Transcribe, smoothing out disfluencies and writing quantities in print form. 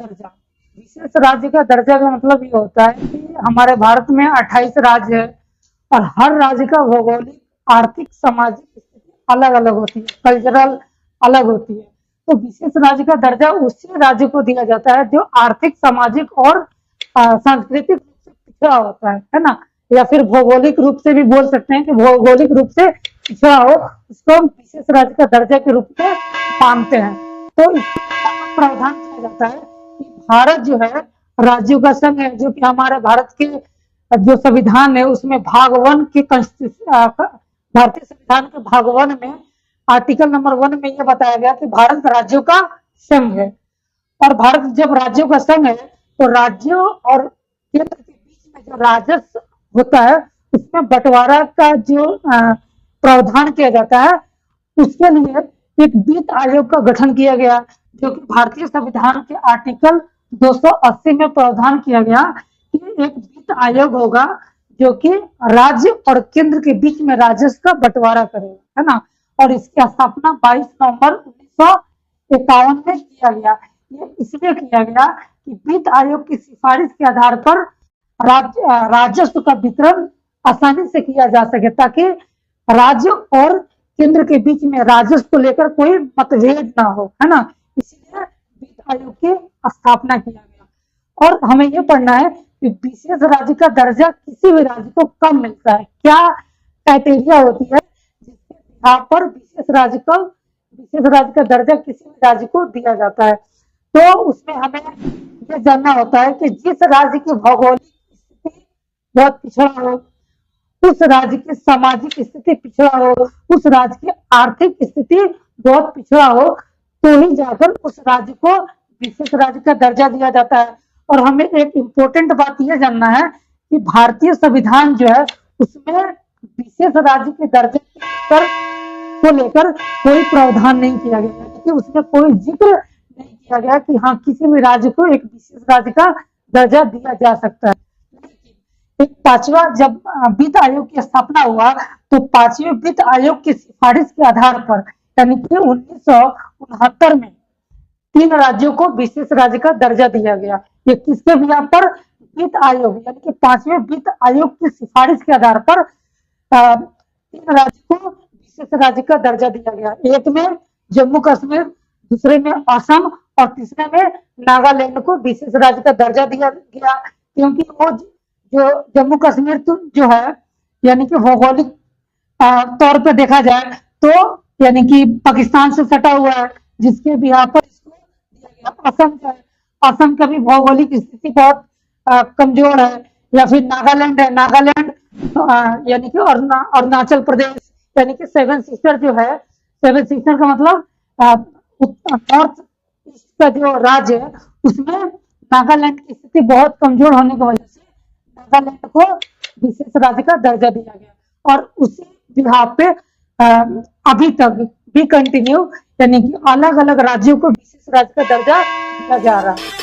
दर्जा। विशेष राज्य का दर्जा का मतलब ये होता है कि हमारे भारत में 28 राज्य है और हर राज्य का भौगोलिक, आर्थिक, सामाजिक स्थिति अलग अलग होती है, कल्चरल अलग होती है। तो विशेष राज्य का दर्जा उसी राज्य को दिया जाता है जो आर्थिक, सामाजिक और सांस्कृतिक रूप से पिछड़ा होता है ना, या फिर भौगोलिक रूप से भी बोल सकते हैं कि भौगोलिक रूप से पिछड़ा हो, उसको हम विशेष राज्य का दर्जा के रूप में मानते हैं। तो इसका प्रावधान किया जाता है कि भारत जो है राज्यों का संघ है, जो कि हमारे भारत के जो संविधान है उसमें भाग 1 के भारतीय संविधान के भाग 1 में आर्टिकल नंबर 1 में यह बताया गया कि भारत राज्यों का संघ है। और भारत जब राज्यों का संघ है तो राज्यों और केंद्र के बीच में जो राजस्व होता है उसमें बंटवारा का जो प्रावधान किया जाता है, उसके लिए एक वित्त आयोग का गठन किया गया, जो कि भारतीय संविधान के आर्टिकल 280 में प्रावधान किया गया कि एक वित्त आयोग होगा जो कि राज्य और केंद्र के बीच में राजस्व का बंटवारा करेगा, है ना। और इसकी स्थापना 22 नवंबर 1951 में किया गया। ये इसलिए किया गया कि वित्त आयोग की सिफारिश के आधार पर राजस्व का वितरण आसानी से किया जा सके, ताकि राज्य और केंद्र के बीच में राजस्व को लेकर कोई मतभेद ना हो, है ना। इसलिए वित्त आयोग की स्थापना किया गया। और हमें ये पढ़ना है कि विशेष राज्य का दर्जा किसी भी राज्य को कब मिलता है, क्या क्राइटेरिया होती है जिसके आधार पर विशेष राज्य का दर्जा किसी भी राज्य को दिया जाता है। तो उसमें हमें यह जानना होता है कि जिस राज्य की भौगोलिक स्थिति बहुत पिछड़ा हो, उस राज्य की सामाजिक स्थिति पिछड़ा हो, उस राज्य की आर्थिक स्थिति बहुत पिछड़ा हो, तो ही जाकर उस राज्य को विशेष राज्य का दर्जा दिया जाता है। और हमें एक इम्पोर्टेंट बात यह जानना है कि भारतीय संविधान जो है उसमें विशेष राज्य के दर्जे को लेकर कोई प्रावधान नहीं किया गया है, क्योंकि उसमें कोई जिक्र नहीं किया गया कि हाँ किसी भी राज्य को एक विशेष राज्य का दर्जा दिया जा सकता है। एक पांचवा जब वित्त आयोग की स्थापना हुआ तो पांचवें वित्त आयोग की सिफारिश के आधार पर यानी कि 1969 में 3 राज्यों को विशेष राज्य का दर्जा दिया गया। ये किसके बिहाफ पर? वित्त आयोग यानी कि 5वें वित्त आयोग की सिफारिश के आधार पर 3 राज्य को विशेष राज्य का दर्जा दिया गया। एक में जम्मू कश्मीर, दूसरे में असम और तीसरे में नागालैंड को विशेष राज्य का दर्जा दिया गया, क्योंकि वो जो जम्मू कश्मीर जो है यानी कि भौगोलिक तौर पर देखा जाए तो यानी कि पाकिस्तान से सटा हुआ है, जिसके बिहार पर इसको दिया गया। असम का भी भौगोलिक स्थिति बहुत कमजोर है। या फिर नागालैंड है, नागालैंड यानी कि अरुणाचल प्रदेश यानी कि 7 सिस्टर जो है, 7 सिस्टर का मतलब नॉर्थ ईस्ट का जो राज्य है उसमें नागालैंड की स्थिति बहुत कमजोर होने की वजह से नागालैंड को विशेष राज्य का दर्जा दिया गया। और उसी बिहाफ पे अभी तक भी कंटिन्यू यानी कि अलग अलग राज्यों को विशेष राज्य का दर्जा दिया जा रहा है।